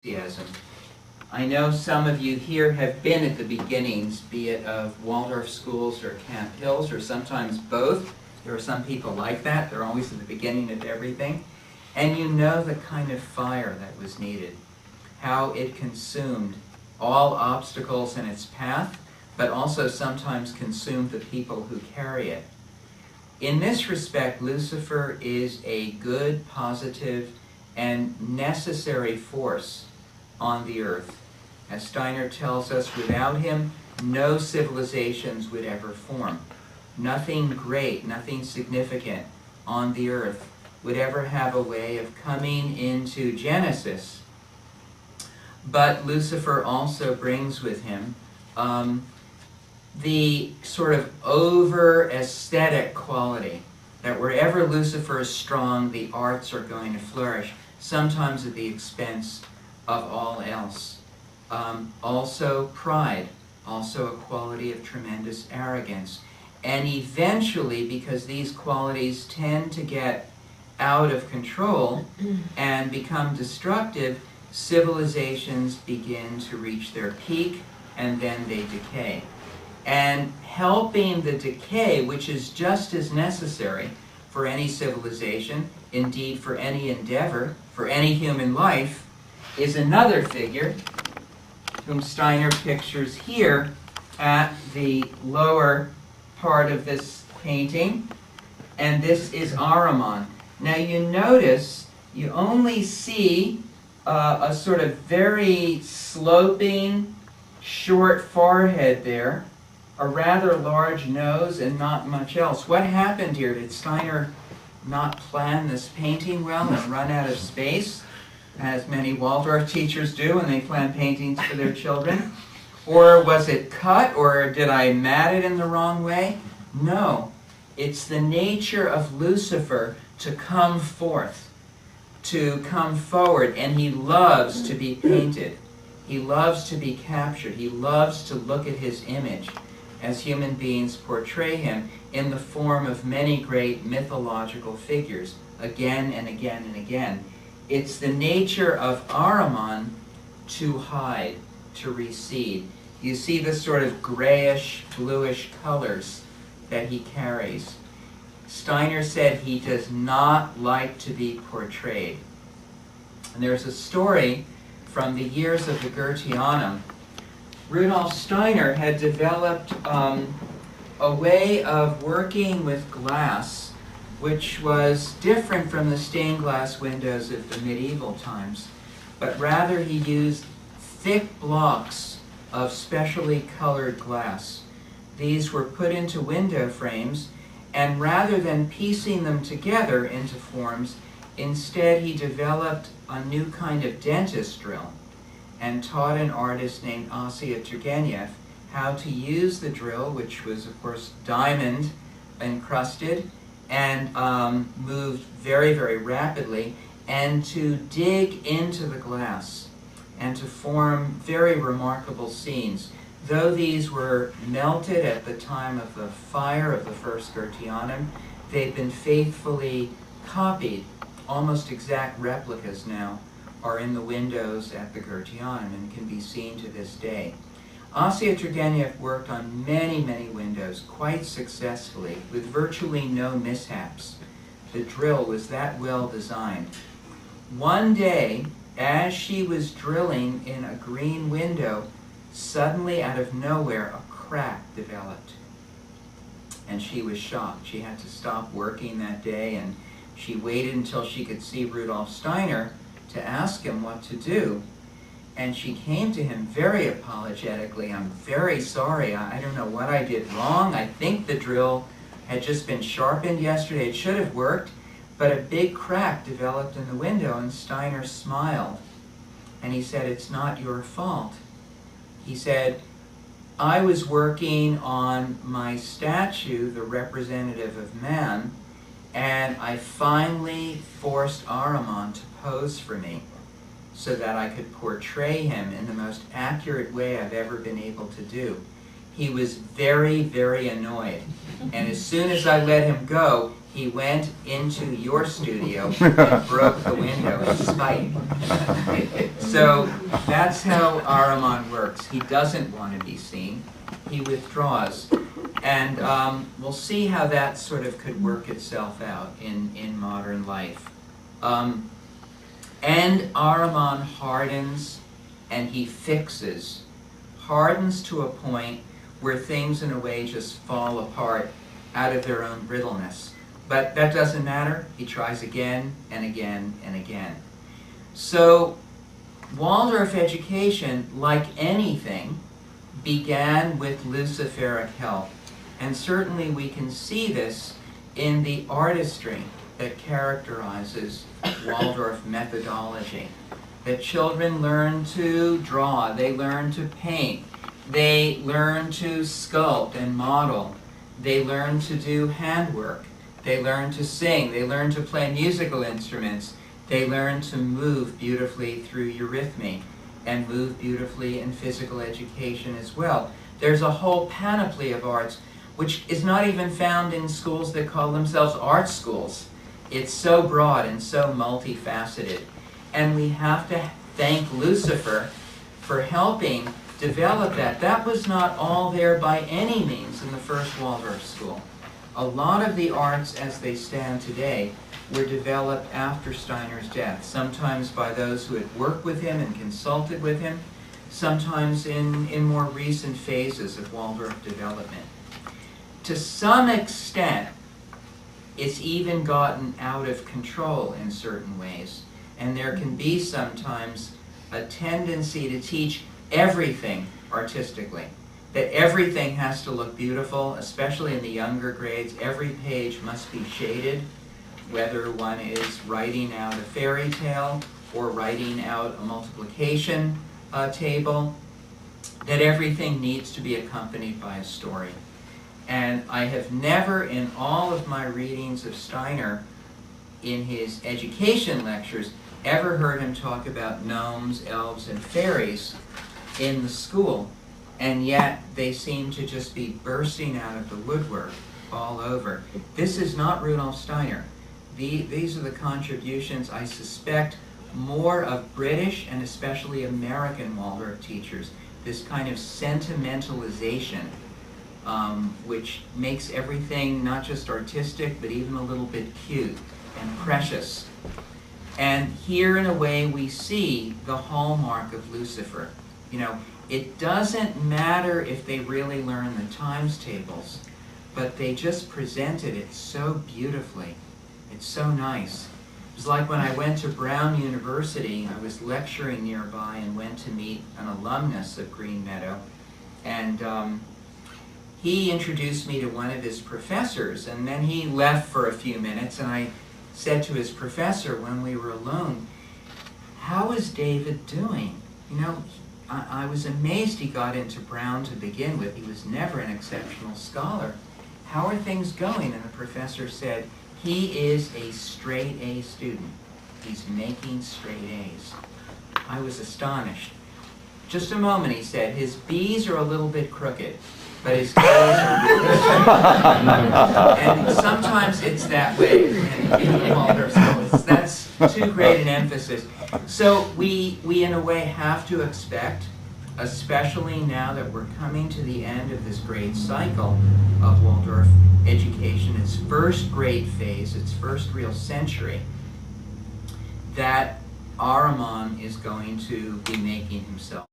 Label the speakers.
Speaker 1: Enthusiasm. I know some of you here have been at the beginnings, be it of Waldorf schools or Camp Hills, or sometimes both. There are some people like that. They're always at the beginning of everything. And you know the kind of fire that was needed, how it consumed all obstacles in its path, but also sometimes consumed the people who carry it. In this respect, Lucifer is a good, positive, and necessary force on the earth. As Steiner tells us, without him, no civilizations would ever form. Nothing great, nothing significant on the earth would ever have a way of coming into Genesis. But Lucifer also brings with him the sort of over-aesthetic quality that wherever Lucifer is strong, the arts are going to flourish, sometimes at the expense of all else. Also pride, also a quality of tremendous arrogance. And eventually, because these qualities tend to get out of control and become destructive, civilizations begin to reach their peak and then they decay. And helping the decay, which is just as necessary for any civilization, indeed for any endeavor, for any human life, is another figure whom Steiner pictures here at the lower part of this painting. And this is Ahriman. Now you notice you only see a sort of very sloping, short forehead there, a rather large nose, and not much else. What happened here? Did Steiner not plan this painting well and run out of space, as many Waldorf teachers do when they plan paintings for their children? Or was it cut, or did I mat it in the wrong way? No. It's the nature of Lucifer to come forth, to come forward, and he loves to be painted. He loves to be captured. He loves to look at his image as human beings portray him in the form of many great mythological figures, again and again and again. It's the nature of Ahriman to hide, to recede. You see the sort of grayish, bluish colors that he carries. Steiner said he does not like to be portrayed. And there's a story from the years of the Goetheanum. Rudolf Steiner had developed a way of working with glass which was different from the stained glass windows of the medieval times, but rather he used thick blocks of specially colored glass. These were put into window frames, and rather than piecing them together into forms, instead he developed a new kind of dentist drill and taught an artist named Ossia Turgenev how to use the drill, which was, of course, diamond encrusted and moved very, very rapidly, and to dig into the glass and to form very remarkable scenes. Though these were melted at the time of the fire of the first Goetheanum, they've been faithfully copied. Almost exact replicas now are in the windows at the Goetheanum and can be seen to this day. Ossia Turgenev worked on many, many windows quite successfully with virtually no mishaps. The drill was that well designed. One day, as she was drilling in a green window, suddenly out of nowhere a crack developed. And she was shocked. She had to stop working that day, and she waited until she could see Rudolf Steiner to ask him what to do. And she came to him very apologetically. I'm very sorry. I don't know what I did wrong. I think the drill had just been sharpened yesterday. It should have worked. But a big crack developed in the window, and Steiner smiled. And he said, "It's not your fault." He said, "I was working on my statue, the representative of man, and I finally forced Ahriman to pose for me so that I could portray him in the most accurate way I've ever been able to do. He was very, very annoyed. And as soon as I let him go, he went into your studio and broke the window in spite. So that's how Ahriman works. He doesn't want to be seen. He withdraws. And we'll see how that sort of could work itself out in modern life. And Ahriman hardens and he fixes. Hardens to a point where things in a way just fall apart out of their own brittleness. But that doesn't matter. He tries again and again and again. So Waldorf education, like anything, began with Luciferic help. And certainly we can see this in the artistry that characterizes Waldorf methodology. That children learn to draw, they learn to paint, they learn to sculpt and model, they learn to do handwork, they learn to sing, they learn to play musical instruments, they learn to move beautifully through eurythmy and move beautifully in physical education as well. There's a whole panoply of arts which is not even found in schools that call themselves art schools. It's so broad and so multifaceted. And we have to thank Lucifer for helping develop that. That was not all there by any means in the first Waldorf school. A lot of the arts as they stand today were developed after Steiner's death, sometimes by those who had worked with him and consulted with him, sometimes in more recent phases of Waldorf development. To some extent, it's even gotten out of control in certain ways. And there can be sometimes a tendency to teach everything artistically. That everything has to look beautiful, especially in the younger grades. Every page must be shaded, whether one is writing out a fairy tale or writing out a multiplication table. That everything needs to be accompanied by a story. And I have never, in all of my readings of Steiner, in his education lectures, ever heard him talk about gnomes, elves, and fairies in the school, and yet they seem to just be bursting out of the woodwork all over. This is not Rudolf Steiner. These are the contributions, I suspect, more of British and especially American Waldorf teachers, this kind of sentimentalization, which makes everything not just artistic, but even a little bit cute and precious. And here, in a way, we see the hallmark of Lucifer. You know, it doesn't matter if they really learn the times tables, but they just presented it so beautifully. It's so nice. It was like when I went to Brown University, I was lecturing nearby and went to meet an alumnus of Green Meadow, and he introduced me to one of his professors, and then he left for a few minutes, and I said to his professor when we were alone, "How is David doing?" You know, I was amazed he got into Brown to begin with. He was never an exceptional scholar. "How are things going?" And the professor said, "He is a straight A student. He's making straight A's." I was astonished. "Just a moment," he said, "his B's are a little bit crooked, but his A's are really straight." And sometimes it's that way in the Waldorf schools. That's too great an emphasis. So we in a way have to expect, especially now that we're coming to the end of this great cycle of Waldorf education, its first great phase, its first real century, that Ahriman is going to be making himself